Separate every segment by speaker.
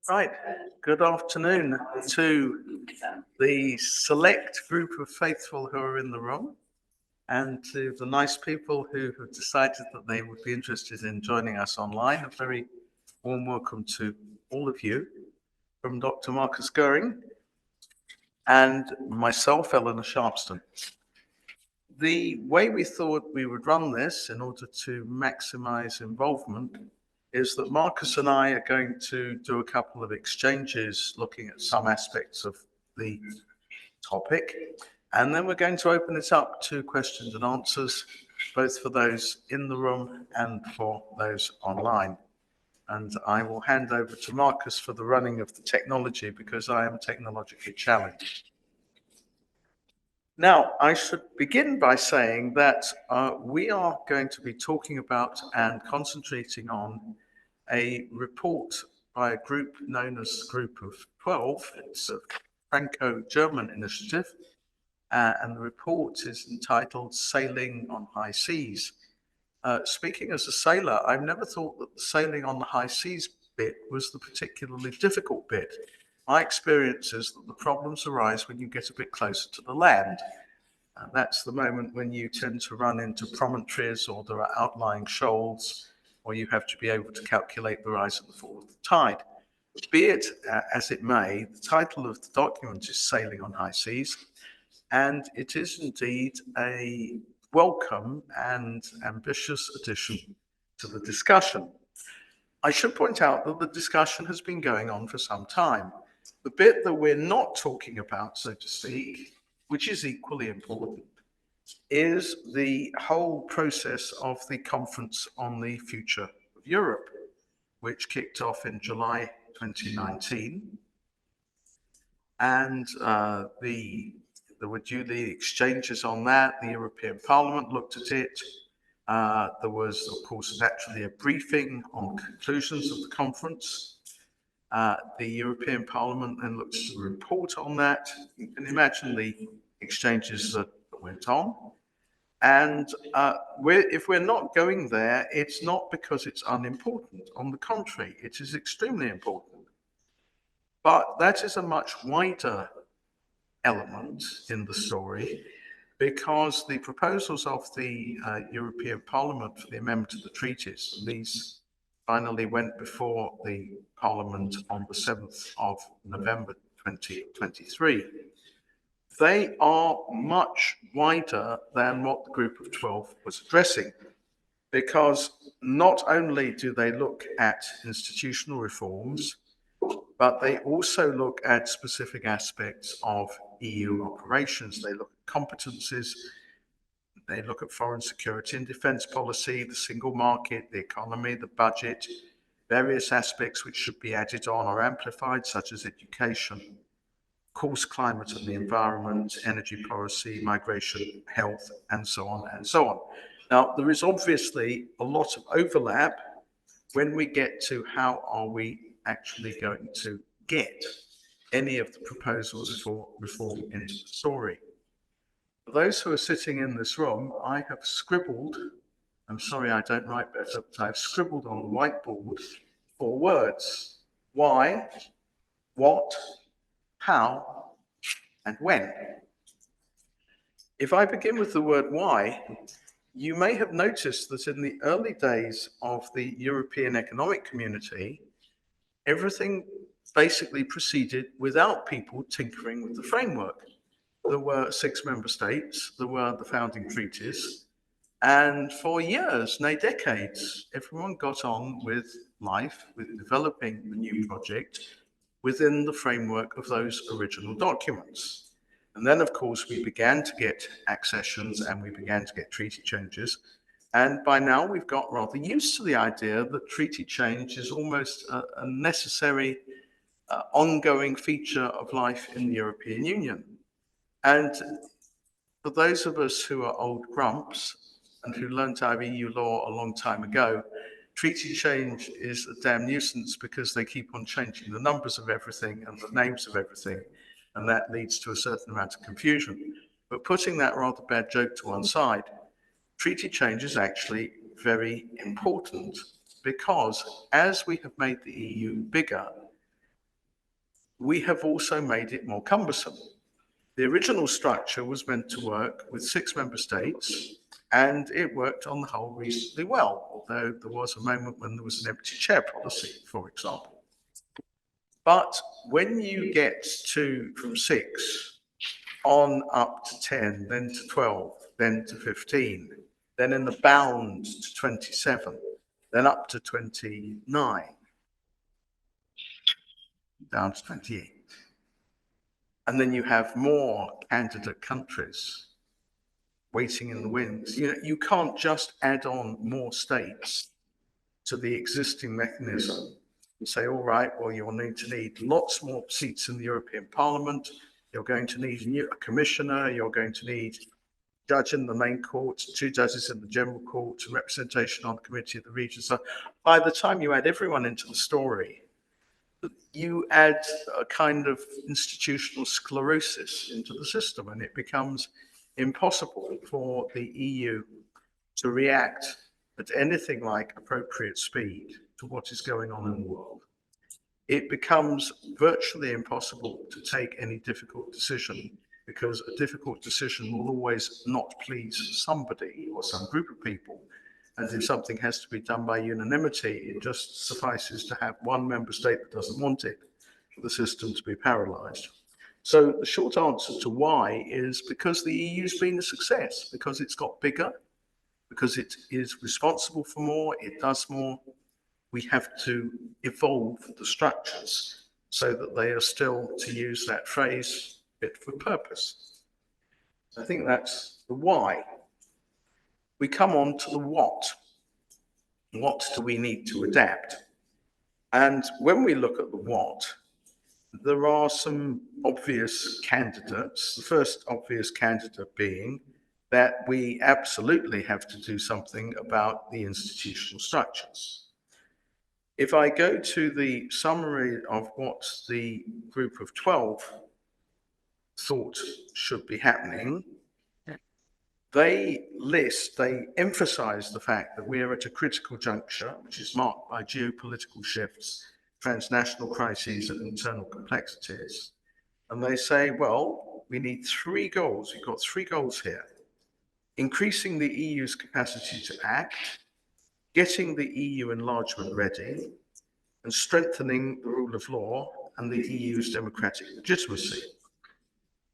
Speaker 1: Right. Good afternoon to the select group of faithful who are in the room and to the nice people who have decided that they would be interested in joining us online. A very warm welcome to all of you from Dr. Markus Gehring and myself, Eleanor Sharpston. The way we thought we would run this in order to maximize involvement is that Markus and I are going to do a couple of exchanges looking at some aspects of the topic, and then we're going to open it up to questions and answers, both for those in the room and for those online. And I will hand over to Markus for the running of the technology because I am technologically challenged. Now, I should begin by saying that we are going to be talking about and concentrating on a report by a group known as Group of 12. It's a Franco-German initiative, and the report is entitled Sailing on High Seas. Speaking as a sailor, I've never thought that the sailing on the high seas bit was the particularly difficult bit. My experience is that the problems arise when you get a bit closer to the land. And that's the moment when you tend to run into promontories or there are outlying shoals, or you have to be able to calculate the rise and the fall of the tide. Be it as it may, the title of the document is Sailing on High Seas, and it is indeed a welcome and ambitious addition to the discussion. I should point out that the discussion has been going on for some time. The bit that we're not talking about, so to speak, which is equally important, is the whole process of the Conference on the Future of Europe, which kicked off in July 2019. And there were duly exchanges on that. The European Parliament looked at it. There was, of course, naturally a briefing on the conclusions of the conference. The European Parliament then looked at a report on that. You can imagine the exchanges that went on. And if we're not going there, it's not because it's unimportant. On the contrary, it is extremely important. But that is a much wider element in the story because the proposals of the European Parliament for the amendment to the treaties, these finally went before the Parliament on the 7th of November 2023. They are much wider than what the Group of 12 was addressing, because not only do they look at institutional reforms, but they also look at specific aspects of EU operations. They look at competencies, they look at foreign security and defense policy, the single market, the economy, the budget, various aspects which should be added on or amplified, such as education, of course, climate and the environment, energy policy, migration, health, and so on and so on. Now, there is obviously a lot of overlap when we get to how are we actually going to get any of the proposals for reform into the story. For those who are sitting in this room, I have scribbled, I'm sorry I don't write better, but I've scribbled on the whiteboard 4 words: why, what, how, and when. If I begin with the word why, you may have noticed that in the early days of the European Economic Community, everything basically proceeded without people tinkering with the framework. There were 6 member states, there were the founding treaties, and for years, nay decades, everyone got on with life, with developing the new project within the framework of those original documents. And then, of course, we began to get accessions and we began to get treaty changes. And by now, we've got rather used to the idea that treaty change is almost a necessary, ongoing feature of life in the European Union. And for those of us who are old grumps and who learned our EU law a long time ago, treaty change is a damn nuisance because they keep on changing the numbers of everything and the names of everything, and that leads to a certain amount of confusion. But putting that rather bad joke to one side, treaty change is actually very important. because as we have made the EU bigger, we have also made it more cumbersome. The original structure was meant to work with 6 member states, and it worked on the whole reasonably well, although there was a moment when there was an empty chair policy, for example. But when you get to from 6 on up to 10, then to 12, then to 15, then in the bound to 27, then up to 29, down to 28. And then you have more candidate countries waiting in the wings. You can't just add on more states to the existing mechanism and say, all right, well, you'll need to need lots more seats in the European Parliament. You're going to need a commissioner. You're going to need a judge in the main court, 2 judges in the general court, representation on the Committee of the Regions. So by the time you add everyone into the story, you add a kind of institutional sclerosis into the system, and it becomes impossible for the EU to react at anything like appropriate speed to what is going on in the world. It becomes virtually impossible to take any difficult decision, because a difficult decision will always not please somebody or some group of people. And if something has to be done by unanimity, it just suffices to have one member state that doesn't want it for the system to be paralyzed. So the short answer to why is because the EU's been a success, because it's got bigger, because it is responsible for more, it does more. We have to evolve the structures so that they are still, to use that phrase, fit for purpose. I think that's the why. We come on to the what. What do we need to adapt? And when we look at the what, there are some obvious candidates. The first obvious candidate being that we absolutely have to do something about the institutional structures. If I go to the summary of what the group of 12 thought should be happening, they emphasize the fact that we are at a critical juncture, which is marked by geopolitical shifts, transnational crises, and internal complexities. And they say, well, we need 3 goals. We've got 3 goals here. Increasing the EU's capacity to act, getting the EU enlargement ready, and strengthening the rule of law and the EU's democratic legitimacy.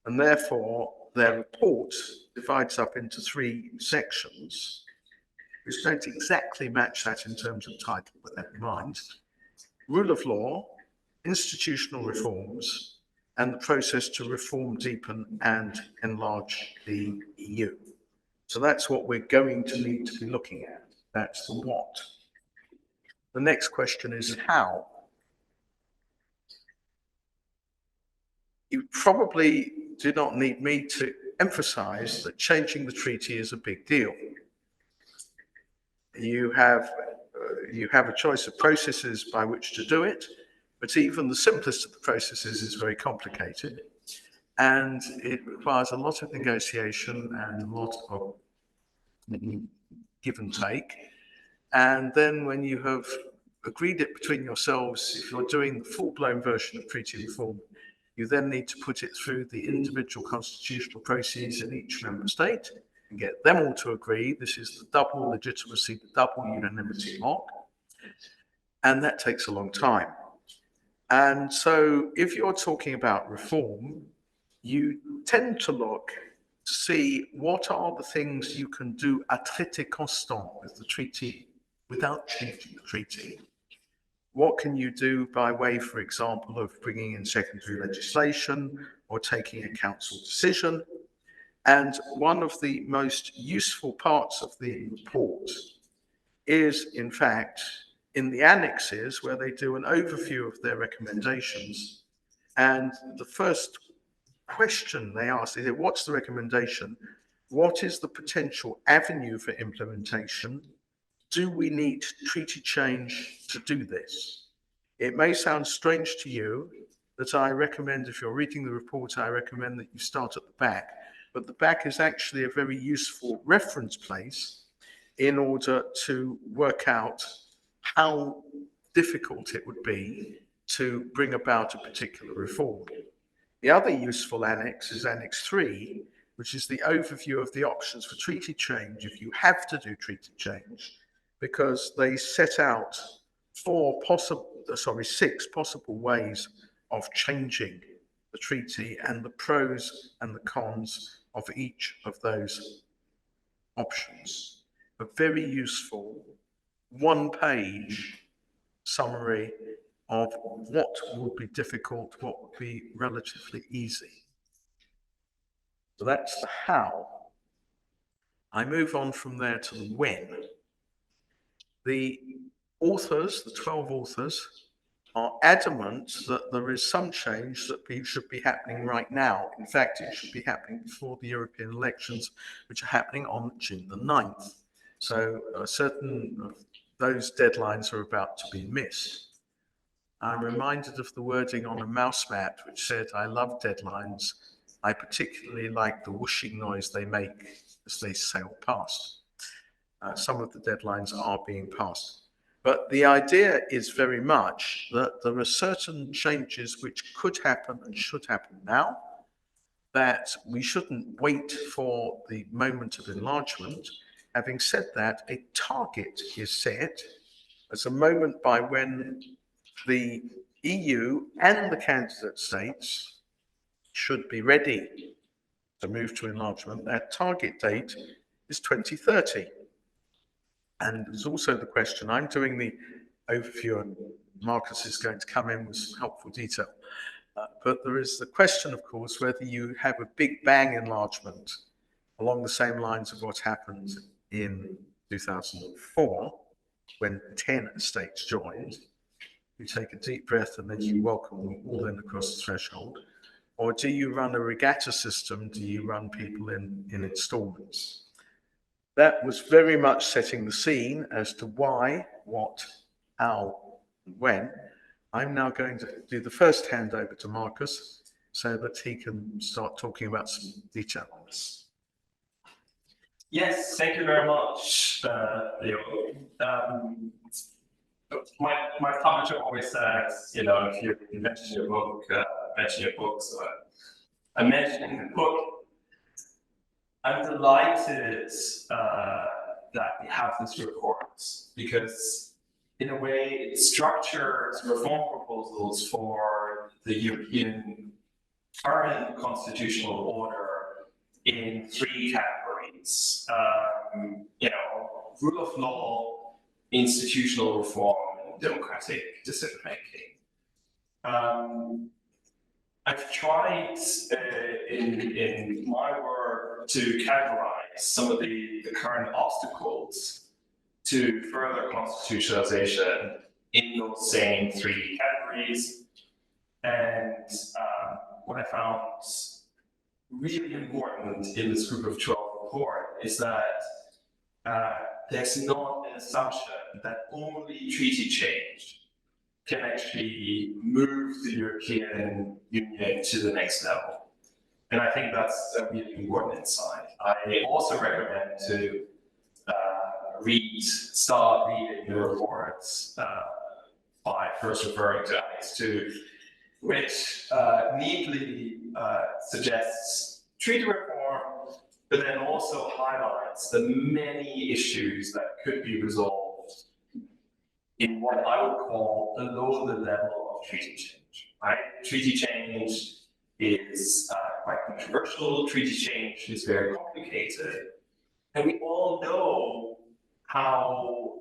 Speaker 1: And therefore, their report divides up into 3 sections, which don't exactly match that in terms of title, but never mind. Rule of law, institutional reforms, and the process to reform, deepen, and enlarge the EU. So that's what we're going to need to be looking at. That's the what. The next question is how. You probably do not need me to emphasize that changing the treaty is a big deal. You have a choice of processes by which to do it, but even the simplest of the processes is very complicated, and it requires a lot of negotiation and a lot of give and take. And then when you have agreed it between yourselves, if you're doing the full-blown version of treaty reform, you then need to put it through the individual constitutional processes in each member state and get them all to agree. This is the double legitimacy, the double unanimity lock. And that takes a long time. And so if you're talking about reform, you tend to look to see what are the things you can do à traité constant with the treaty without changing the treaty. What can you do by way, for example, of bringing in secondary legislation or taking a council decision? And one of the most useful parts of the report is, in fact, in the annexes where they do an overview of their recommendations. And the first question they ask is, what's the recommendation? What is the potential avenue for implementation? Do we need treaty change to do this? It may sound strange to you that I recommend, if you're reading the report, I recommend that you start at the back. But the back is actually a very useful reference place in order to work out how difficult it would be to bring about a particular reform. The other useful annex is Annex 3, which is the overview of the options for treaty change if you have to do treaty change, because they set out six possible ways of changing the treaty and the pros and the cons of each of those options. A very useful one-page summary of what would be difficult, what would be relatively easy. So that's the how. I move on from there to the when. The authors, the 12 authors, are adamant that there is some change that should be happening right now. In fact, it should be happening before the European elections, which are happening on June the 9th. So certain of those deadlines are about to be missed. I'm reminded of the wording on a mouse mat, which said, "I love deadlines. I particularly like the whooshing noise they make as they sail past." Some of the deadlines are being passed. But the idea is very much that there are certain changes which could happen and should happen now, that we shouldn't wait for the moment of enlargement. Having said that, a target is set as a moment by when the EU and the candidate states should be ready to move to enlargement. That target date is 2030. And there's also the question, I'm doing the overview and Markus is going to come in with some helpful detail. But there is the question, of course, whether you have a big bang enlargement along the same lines of what happened in 2004, when 10 states joined. You take a deep breath and then you welcome them all in across the threshold. Or do you run a regatta system? Do you run people in installments? That was very much setting the scene as to why, what, how, and when. I'm now going to do the first handover to Markus so that he can start talking about some detail on this.
Speaker 2: Yes, thank you very much, Leo. My publisher always says, you know, if you mention your book, mention your book. So I mentioned in the book, I'm delighted that we have this report because, in a way, it structures reform proposals for the European current constitutional order in three categories. You know, rule of law, institutional reform, and democratic decision making. I've tried in my work to categorize some of the current obstacles to further constitutionalization in those same three categories. And what I found really important in this group of 12 report is that there's not an assumption that only treaty change can actually move the European Union to the next level. And I think that's a really important insight. I also recommend to start reading the reports by first referring to Annex 2, which neatly suggests treaty reform, but then also highlights the many issues that could be resolved in what I would call below the level of treaty change. Right? Treaty change is quite controversial. Treaty change is very complicated. And we all know how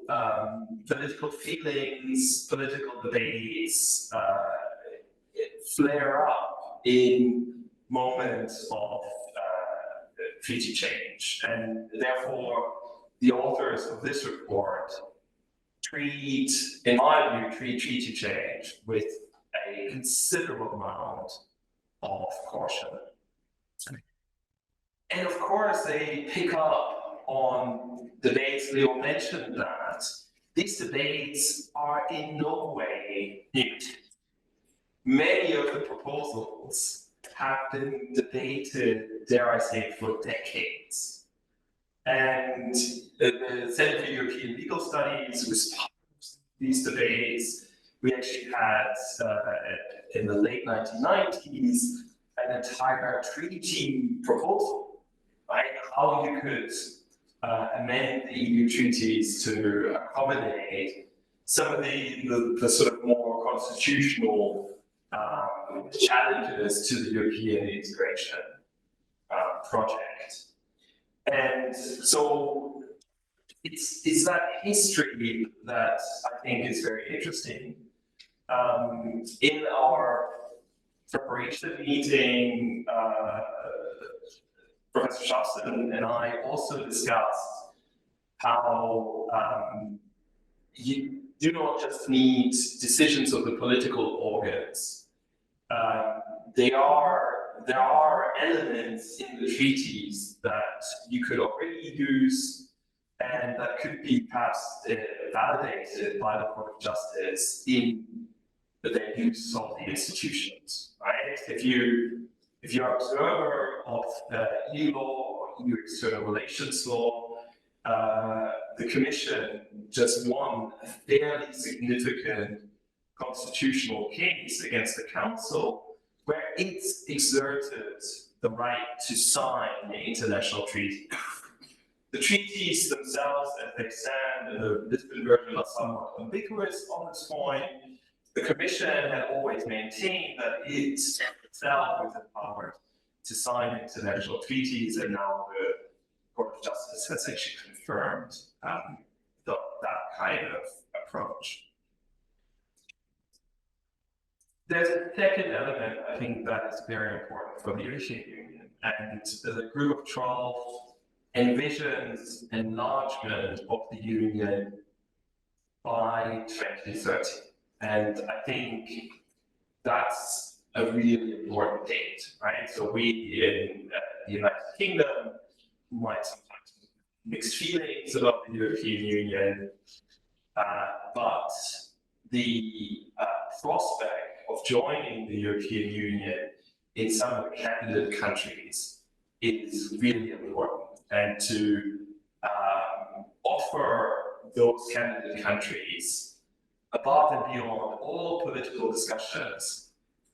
Speaker 2: political feelings, political debates flare up in moments of treaty change. And therefore, the authors of this report treat treaty change with a considerable amount of caution. And of course, they pick up on debates. Leo mentioned that these debates are in no way new. Many of the proposals have been debated, dare I say, for decades. And the Center for European Legal Studies was these debates, we actually had in the late 1990s an entire treaty proposal, right? How you could amend the EU treaties to accommodate some of the sort of more constitutional challenges to the European integration project. And so it's that history that I think is very interesting. In our preparation meeting, Professor Sharpston and I also discussed how you do not just need decisions of the political organs. There are elements in the treaties that you could already use and that could be perhaps validated by the Court of Justice in the use of the institutions, right? If you're an observer of EU law or EU external relations law, the Commission just won a fairly significant constitutional case against the Council where it exerted the right to sign the international treaty. The treaties themselves, as they stand in the Lisbon version, are somewhat ambiguous on this point. The Commission had always maintained that it itself was empowered to sign international treaties, and now the Court of Justice has actually confirmed that kind of approach. There's a second element, I think, that is very important for the European Union, and the Group of 12 envisions enlargement of the Union by 2030. And I think that's a really important date, right? So we in the United Kingdom might sometimes have mixed feelings about the European Union, but the prospect of joining the European Union in some of the candidate countries is really important. And to offer those candidate countries, above and beyond all political discussions,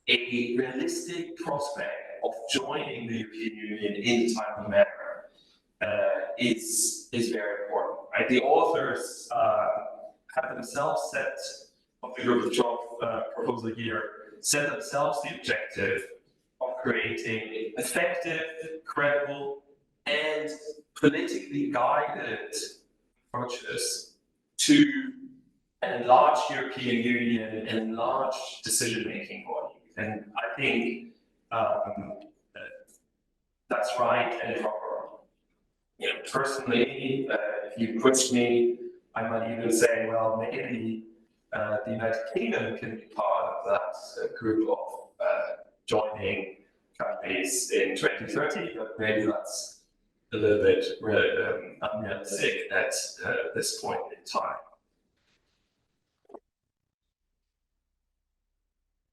Speaker 2: a realistic prospect of joining the European Union in a timely manner is very important. Right? The authors have themselves set, of the Group of 12 proposal here, set themselves the objective of creating effective, credible, and politically guided approaches to an enlarged European Union and enlarged decision-making body. And I think that's right and proper. You know, personally, if you push me, I might even say, well, maybe the United Kingdom can be part of that group of joining countries in 2030, but maybe that's a little bit unrealistic at this point in time.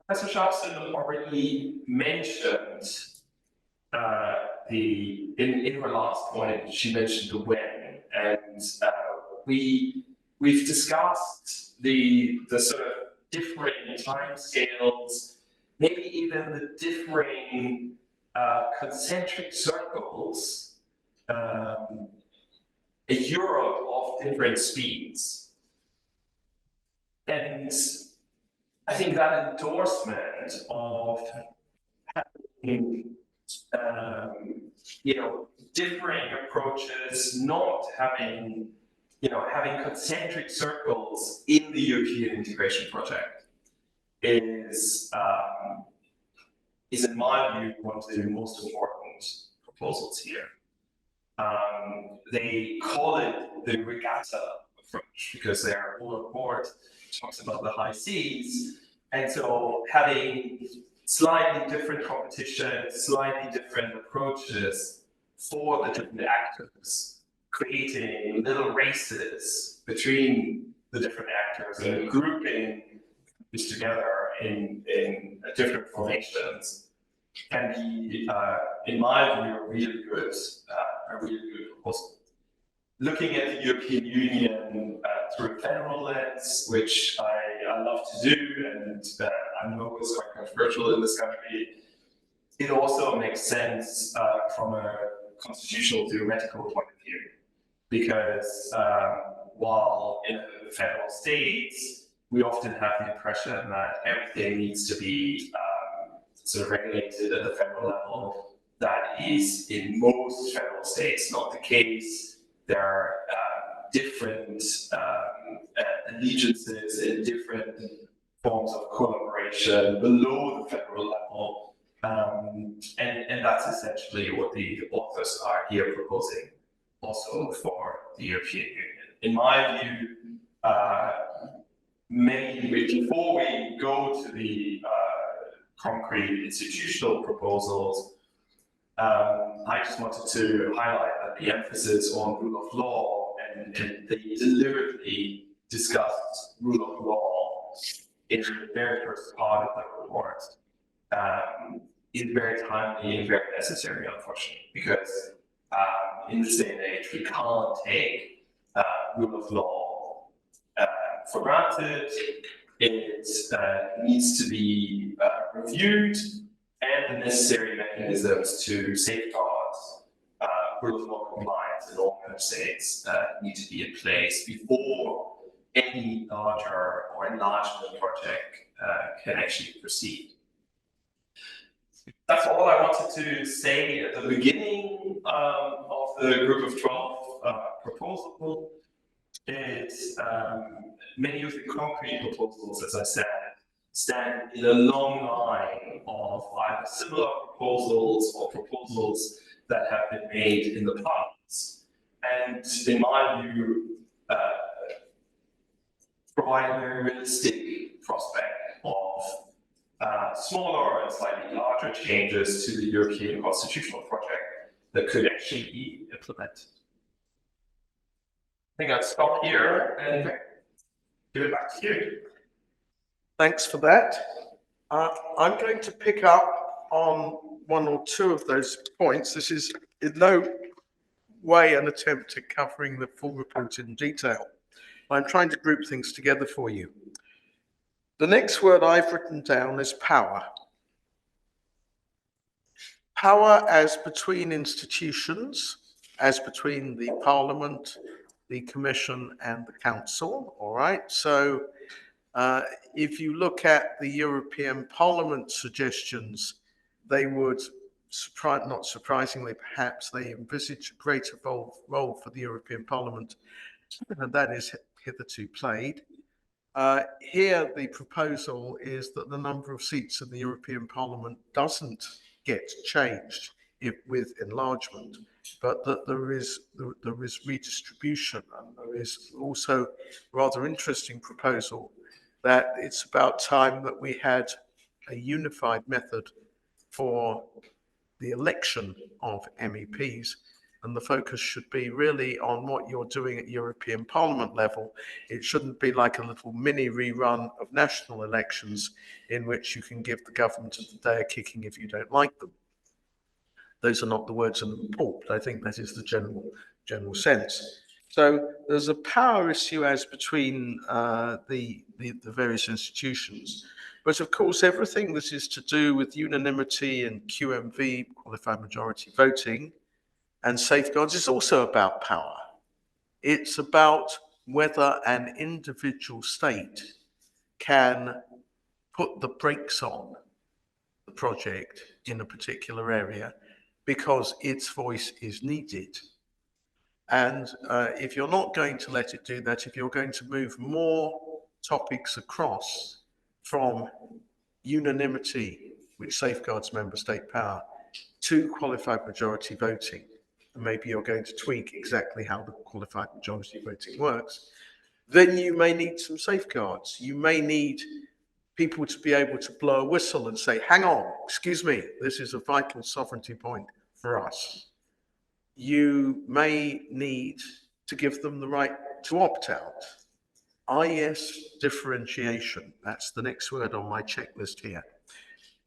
Speaker 2: Professor Sharpston already mentioned in her last point, she mentioned the when, and we've discussed the sort of differing timescales, maybe even the differing concentric circles, a Europe of different speeds. And I think that endorsement of having, differing approaches, not having, having concentric circles in the European integration project is in my view, one of the most important proposals here. They call it the regatta approach because their whole report talks about the high seas, and so having slightly different competition, slightly different approaches for the different actors, creating little races between the different actors and grouping this together in different formations can be, in my view, a really good proposal. Looking at the European Union them through a federal lens, which I love to do, and I know it's quite controversial in this country. It also makes sense from a constitutional theoretical point of view, because while in the federal states, we often have the impression that everything needs to be sort of regulated at the federal level. That is in most federal states not the case. There are different allegiances and different forms of collaboration below the federal level. And that's essentially what the authors are here proposing also for the European Union. In my view, before we go to the concrete institutional proposals, I just wanted to highlight that the emphasis on rule of law, and they deliberately discussed rule of law in the very first part of the report, is very timely and very necessary, unfortunately, because in this day and age, we can't take rule of law for granted. It needs to be reviewed, and the necessary mechanisms to safeguard rule of law compliance in all member states need to be in place before any larger or enlargement project can actually proceed. That's all I wanted to say at the beginning of the group of 12 proposals. It's many of the concrete proposals, as I said, stand in a long line of either similar proposals or proposals that have been made in the past. And in my view, provide a very realistic prospect of smaller and slightly larger changes to the European constitutional project that could actually be implemented. I think I'll stop here and give it back to you.
Speaker 1: Thanks for that. I'm going to pick up on one or two of those points. This is in no way an attempt at covering the full report in detail. I'm trying to group things together for you. The next word I've written down is power. Power as between institutions, as between the Parliament, the Commission and the Council, all right? So if you look at the European Parliament suggestions, they would, not surprisingly perhaps, they envisage a greater role for the European Parliament, and that is hitherto played. Here, the proposal is that the number of seats in the European Parliament doesn't get changed with enlargement, but that there is redistribution, and there is also a rather interesting proposal that it's about time that we had a unified method for the election of MEPs, and the focus should be really on what you're doing at European Parliament level. It shouldn't be like a little mini rerun of national elections in which you can give the government of the day a kicking if you don't like them. Those are not the words in the report, but I think that is the general sense. So there's a power issue as between the various institutions. But of course, everything that is to do with unanimity and QMV, qualified majority voting, and safeguards is also about power. It's about whether an individual state can put the brakes on the project in a particular area because its voice is needed. And if you're not going to let it do that, if you're going to move more topics across from unanimity, which safeguards member state power, to qualified majority voting, and maybe you're going to tweak exactly how the qualified majority voting works, then you may need some safeguards. You may need people to be able to blow a whistle and say, hang on, excuse me, this is a vital sovereignty point for us. You may need to give them the right to opt out. IS differentiation, that's the next word on my checklist here.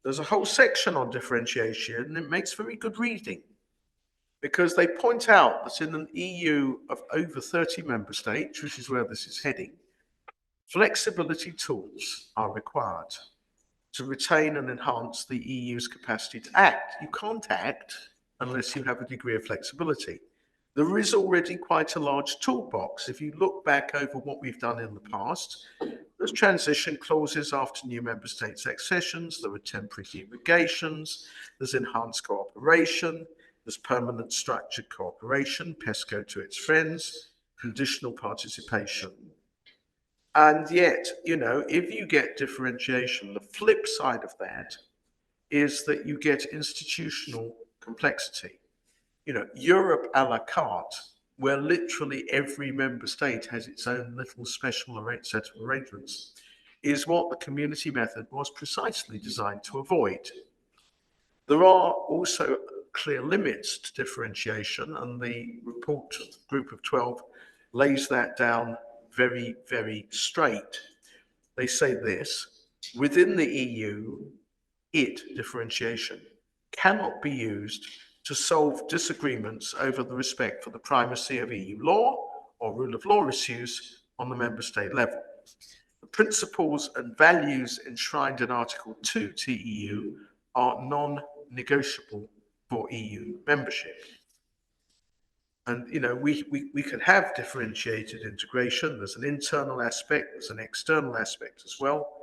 Speaker 1: There's a whole section on differentiation, and it makes very good reading. because they point out that in an EU of over 30 member states, which is where this is heading, flexibility tools are required to retain and enhance the EU's capacity to act. You can't act unless you have a degree of flexibility. There is already quite a large toolbox. If you look back over what we've done in the past, there's transition clauses after new member states' accessions, there are temporary derogations, there's enhanced cooperation, there's permanent structured cooperation, PESCO to its friends, conditional participation. And yet, you know, if you get differentiation, the flip side of that is that you get institutional complexity. You know, Europe a la carte, where literally every member state has its own little special set of arrangements, is what the community method was precisely designed to avoid. There are also clear limits to differentiation, and the report of the Group of 12 lays that down very, very straight. They say this: within the EU, differentiation, cannot be used to solve disagreements over the respect for the primacy of EU law or rule of law issues on the member state level. The principles and values enshrined in Article 2 TEU are non-negotiable for EU membership. And, you know, we can have differentiated integration. There's an internal aspect, there's an external aspect as well.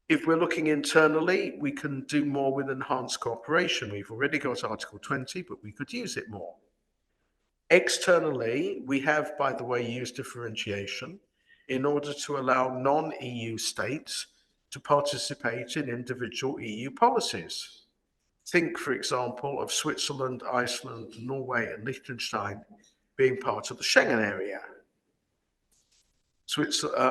Speaker 1: If we're looking internally, we can do more with enhanced cooperation. We've already got Article 20, but we could use it more. Externally, we have, by the way, used differentiation in order to allow non-EU states to participate in individual EU policies. Think, for example, of Switzerland, Iceland, Norway, and Liechtenstein being part of the Schengen area.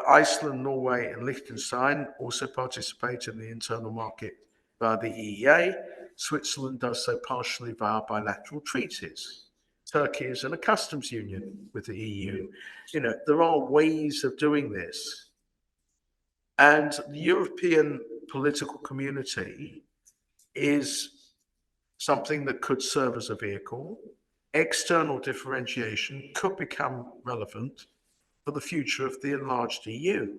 Speaker 1: Iceland, Norway, and Liechtenstein also participate in the internal market via the EEA. Switzerland does so partially via bilateral treaties. Turkey is in a customs union with the EU. You know, there are ways of doing this. And the European political community is something that could serve as a vehicle. External differentiation could become relevant for the future of the enlarged EU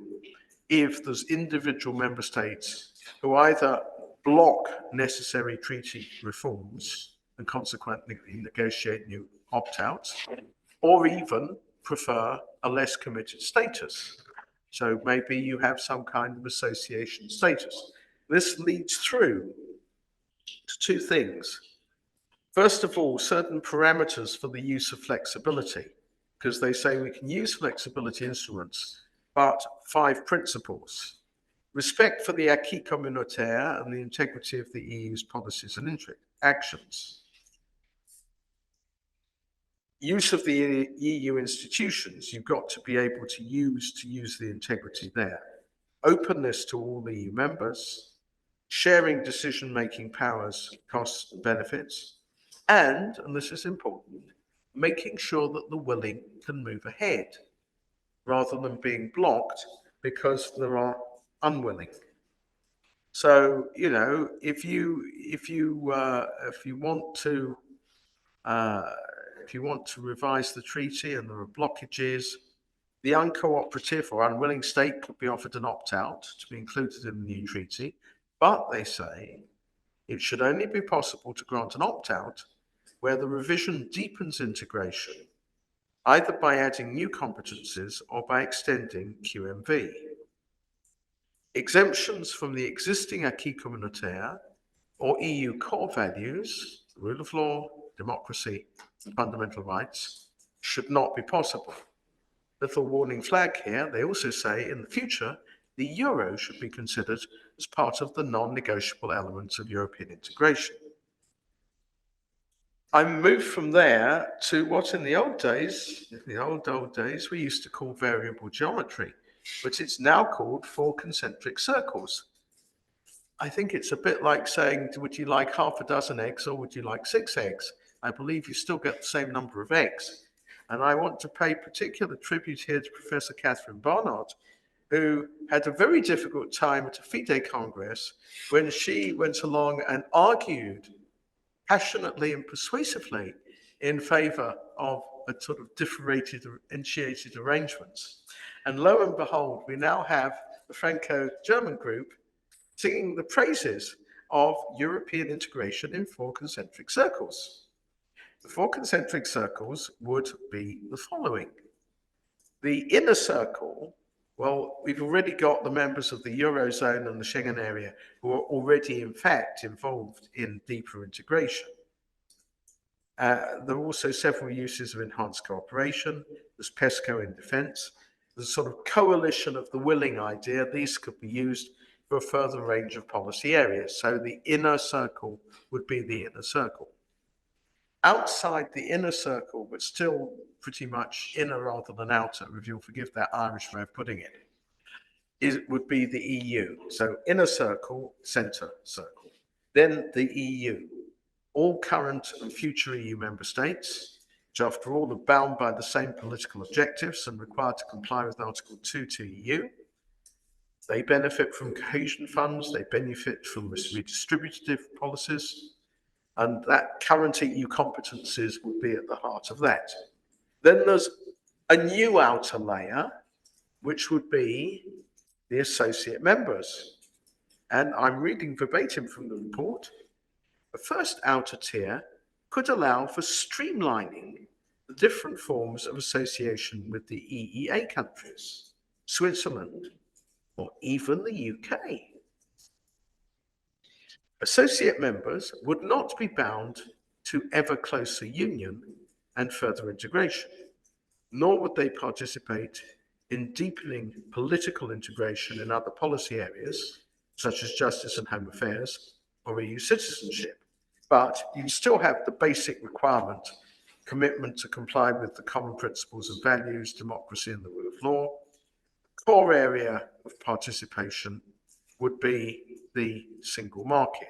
Speaker 1: if there's individual member states who either block necessary treaty reforms and consequently negotiate new opt-outs, or even prefer a less committed status. So maybe you have some kind of association status. This leads through to two things. First of all, certain parameters for the use of flexibility, because they say we can use flexibility instruments, but 5 principles. Respect for the acquis communautaire and the integrity of the EU's policies and actions. Use of the EU institutions, you've got to be able to use the integrity there. Openness to all EU members, sharing decision-making powers, costs and benefits, and this is important, making sure that the willing can move ahead rather than being blocked because there are unwilling. So, you know, if you want to revise the treaty and there are blockages, the uncooperative or unwilling state could be offered an opt-out to be included in the new treaty, but they say it should only be possible to grant an opt-out where the revision deepens integration, either by adding new competencies or by extending QMV. Exemptions from the existing acquis communautaire or EU core values, rule of law, democracy, and fundamental rights, should not be possible. Little warning flag here, they also say in the future, the euro should be considered as part of the non-negotiable elements of European integration. I moved from there to what in the old days, we used to call variable geometry, but it's now called 4 concentric circles. I think it's a bit like saying, would you like half a dozen eggs or would you like 6 eggs? I believe you still get the same number of eggs. And I want to pay particular tribute here to Professor Catherine Barnard, who had a very difficult time at a FIDE Congress when she went along and argued passionately and persuasively in favour of a sort of differentiated arrangements. And lo and behold, we now have the Franco-German group singing the praises of European integration in 4 concentric circles. The 4 concentric circles would be the following. The inner circle, well, we've already got the members of the Eurozone and the Schengen area who are already, in fact, involved in deeper integration. There are also several uses of enhanced cooperation. There's PESCO in defence. There's a sort of coalition of the willing idea. These could be used for a further range of policy areas. So the inner circle would be the inner circle. Outside the inner circle, but still pretty much inner rather than outer, if you'll forgive that Irish way of putting it, would be the EU. So inner circle, centre circle. Then the EU. All current and future EU member states, which after all are bound by the same political objectives and required to comply with Article 2 TEU. They benefit from cohesion funds, they benefit from redistributive policies, and that current EU competencies would be at the heart of that. Then there's a new outer layer, which would be the associate members. And I'm reading verbatim from the report. The first outer tier could allow for streamlining the different forms of association with the EEA countries, Switzerland, or even the UK. Associate members would not be bound to ever closer union and further integration, nor would they participate in deepening political integration in other policy areas, such as justice and home affairs, or EU citizenship. But you still have the basic requirement, commitment to comply with the common principles and values, democracy and the rule of law. The core area of participation would be the single market.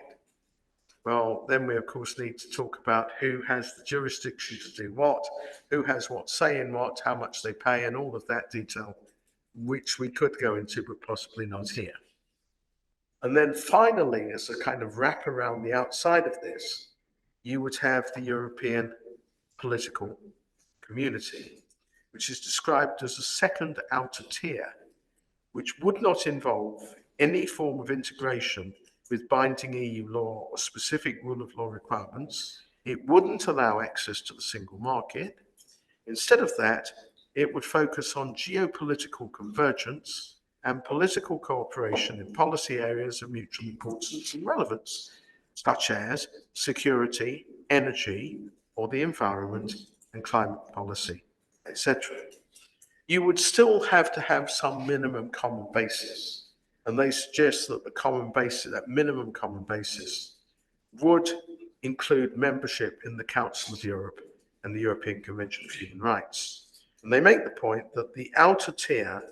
Speaker 1: Well, then we of course need to talk about who has the jurisdiction to do what, who has what say in what, how much they pay, and all of that detail, which we could go into, but possibly not here. And then finally, as a kind of wrap around the outside of this, you would have the European political community, which is described as a second outer tier, which would not involve any form of integration with binding EU law or specific rule of law requirements. It wouldn't allow access to the single market. Instead of that, it would focus on geopolitical convergence and political cooperation in policy areas of mutual importance and relevance, such as security, energy, or the environment and climate policy, etc. You would still have to have some minimum common basis, and they suggest that the common basis, that minimum common basis, would include membership in the Council of Europe and the European Convention of Human Rights. And they make the point that the outer tier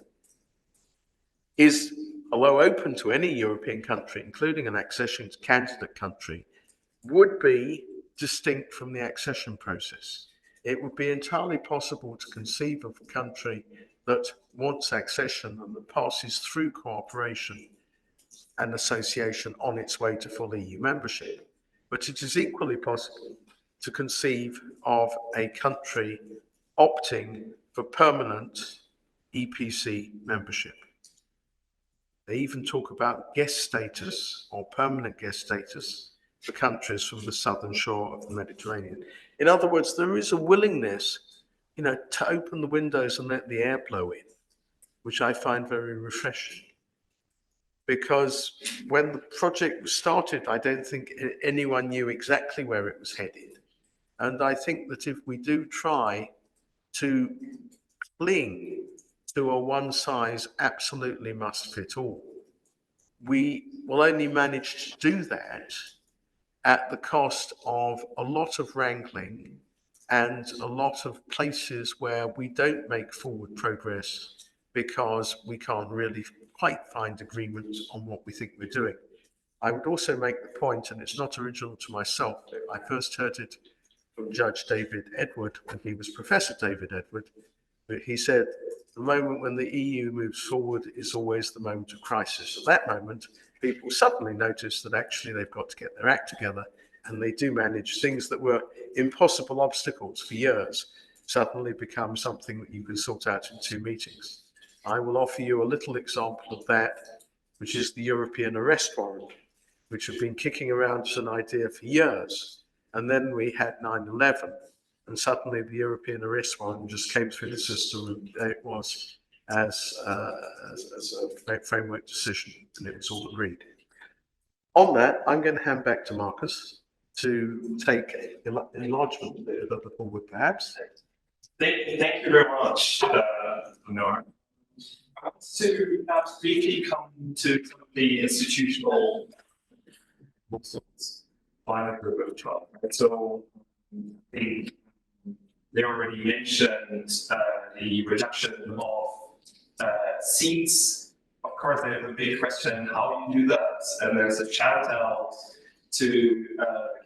Speaker 1: is, although open to any European country, including an accession candidate country, would be distinct from the accession process. It would be entirely possible to conceive of a country that wants accession and that passes through cooperation and association on its way to full EU membership. But it is equally possible to conceive of a country opting for permanent EPC membership. They even talk about guest status or permanent guest status for countries from the southern shore of the Mediterranean. In other words, there is a willingness, to open the windows and let the air blow in, which I find very refreshing. Because when the project was started, I don't think anyone knew exactly where it was headed. And I think that if we do try to cling to a one size absolutely must fit all, we will only manage to do that at the cost of a lot of wrangling and a lot of places where we don't make forward progress because we can't really quite find agreement on what we think we're doing. I would also make the point, and it's not original to myself, I first heard it from Judge David Edward when he was Professor David Edward, but he said, the moment when the EU moves forward is always the moment of crisis. At that moment, people suddenly notice that actually they've got to get their act together and they do manage things that were impossible obstacles for years, suddenly become something that you can sort out in 2 meetings. I will offer you a little example of that, which is the European arrest warrant, which had been kicking around as an idea for years. And then we had 9/11, and suddenly the European arrest warrant just came through the system, and there it was as a framework decision, and it was all agreed. On that, I'm going to hand back to Markus to take enlargement a little forward, perhaps.
Speaker 2: Thank you very much, Eleanor. I want to perhaps briefly come to some of the institutional by the group of 12. So they already mentioned the reduction of seats. Of course, there's a big question how you do that, and there's a shout out to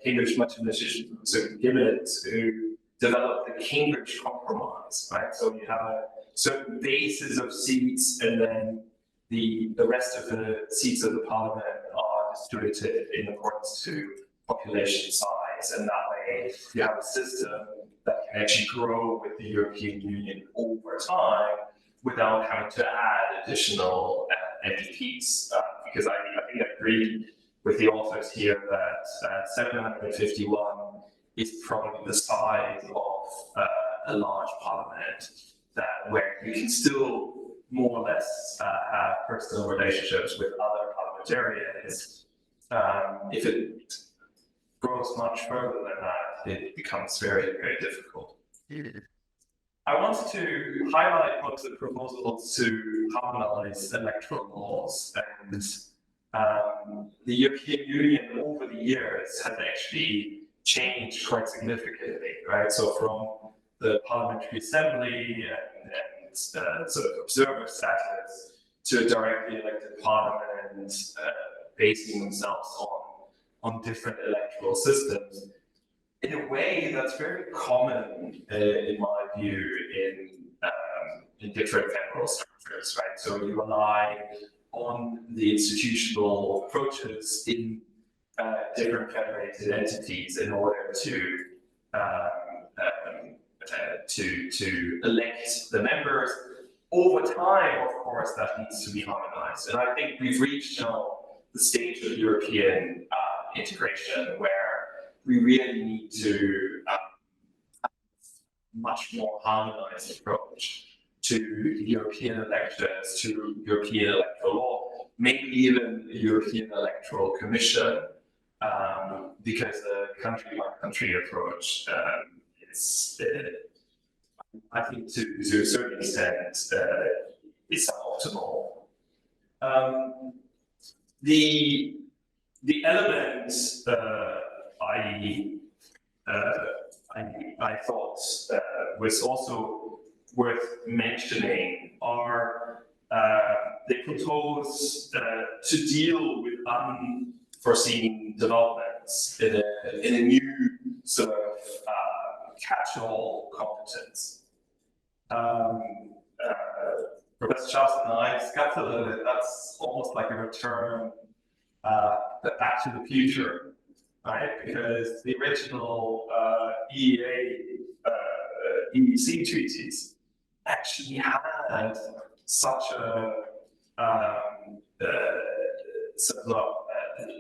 Speaker 2: Cambridge mathematician Gibbet, who developed the Cambridge Compromise, right? So you have a certain basis of seats, and then the rest of the seats of the parliament are distributed in accordance to population size, and that way you have a system that can actually grow with the European Union over time without having to add additional MPs. Because I think I agree with the authors here that 751 is probably the size of a large parliament, that where you can still more or less have personal relationships with other parliamentarians. If it grows much further than that, it becomes very, very difficult. I wanted to highlight one of the proposals to harmonize electoral laws, and the European Union over the years has actually changed quite significantly, right? So from the Parliamentary Assembly and sort of observer status to a directly elected parliament, basing themselves on different electoral systems. In a way, that's very common, in my view, in different federal structures, right? So you rely on the institutional approaches in different federated entities in order to elect the members. Over time, of course, that needs to be harmonized, and I think we've reached now the stage of European integration where we really need to have a much more harmonized approach to European elections, to European electoral law, maybe even a European Electoral Commission, because the country-by-country approach is, I think, to a certain extent, is suboptimal. The elements I thought was also worth mentioning are they propose to deal with unforeseen developments in a new sort of catch-all competence. Professor Sharpston and I discussed a little bit. That's almost like a return back to the future, right? Because the original EEC treaties actually had such a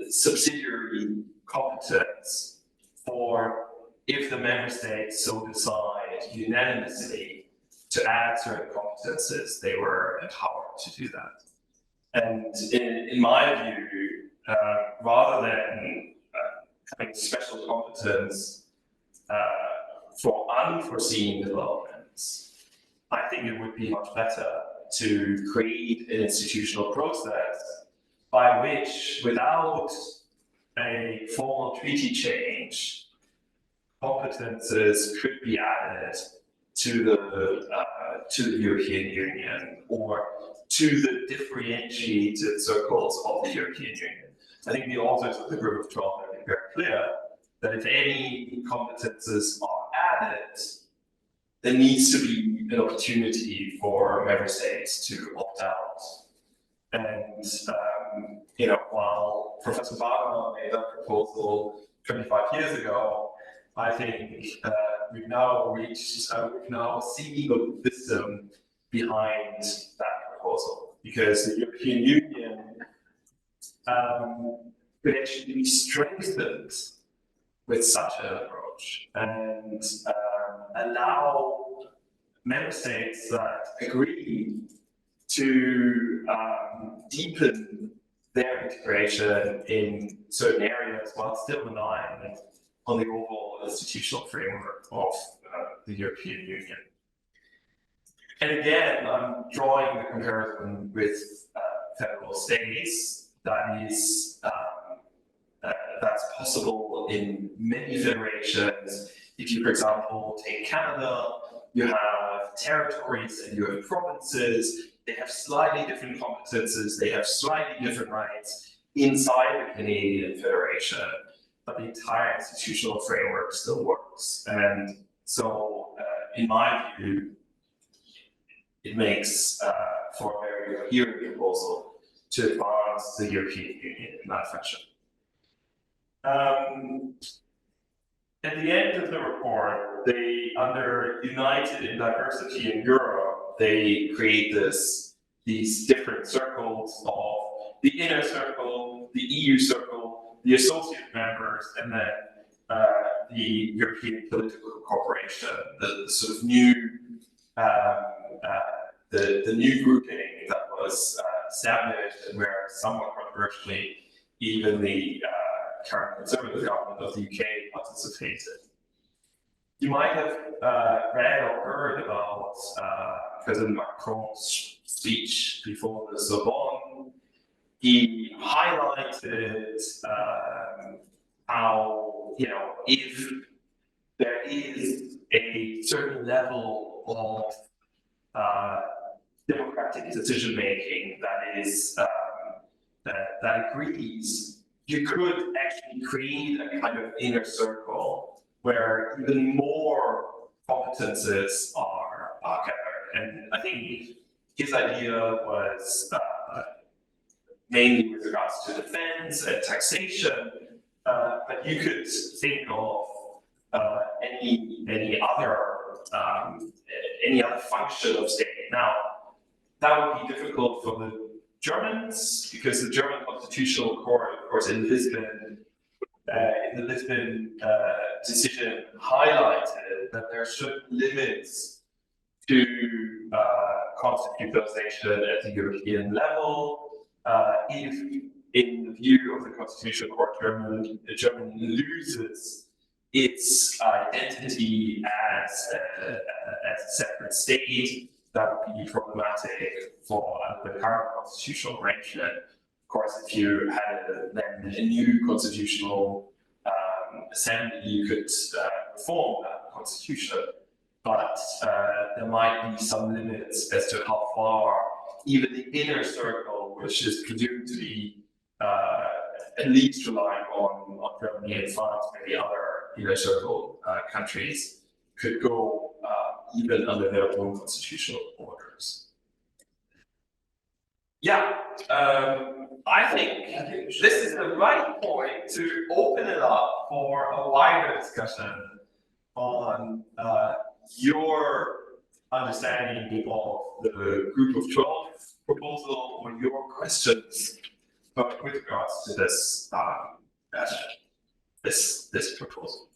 Speaker 2: subsidiary competence for, if the member states so decide unanimously to add certain competences, they were empowered to do that. And in my view, rather than having special competence for unforeseen developments, I think it would be much better to create an institutional process by which, without a formal treaty change, competences could be added to the European Union or to the differentiated circles of the European Union. I think the authors of the Group of 12 make it very clear that if any competences are added, there needs to be an opportunity for member states to opt out. And while Professor Wagner made that proposal 25 years ago, I think we've now seen the wisdom behind that proposal, because the European Union could actually be strengthened with such an approach and allow member states that agree to deepen their integration in certain areas while still relying on the overall institutional framework of the European Union. And again, I'm drawing the comparison with federal states. That is, that's possible in many federations. If you, for example, take Canada, you have territories and you have provinces. They have slightly different competences. They have slightly different rights inside the Canadian Federation, but the entire institutional framework still works. And so, in my view, it makes for a very coherent proposal to advance the European Union in that fashion. At the end of the report, they, under United in Diversity in Europe, they create these different circles of the inner circle, the EU circle, the associate members, and then the European Political Cooperation, the sort of new the new grouping that was established, and where somewhat controversially even the current Conservative government of the UK participated. You might have read or heard about President Macron's speech before the Sorbonne. He highlighted how, if there is a certain level of democratic decision making that is that agrees, you could actually create a kind of inner circle where even more competences are gathered. And I think his idea was mainly with regards to defense and taxation, but you could think of any other function of state. Now, that would be difficult for the Germans, because the German Constitutional Court, of course, in the Lisbon decision highlighted that there are certain limits to constitutionalization at the European level. If, in the view of the Constitutional Court, Germany loses its identity as a separate state, that would be problematic for the current constitutional arrangement. Of course, if you had then a new constitutional assembly, you could reform that constitution. But there might be some limits as to how far even the inner circle, which is presumed to be at least relying on Germany and France, maybe other inner circle countries, could go even under their own constitutional orders. Yeah, I think this is the right point to open it up for a wider discussion on your understanding of the Group of 12 proposal, or your questions with regards to this this proposal.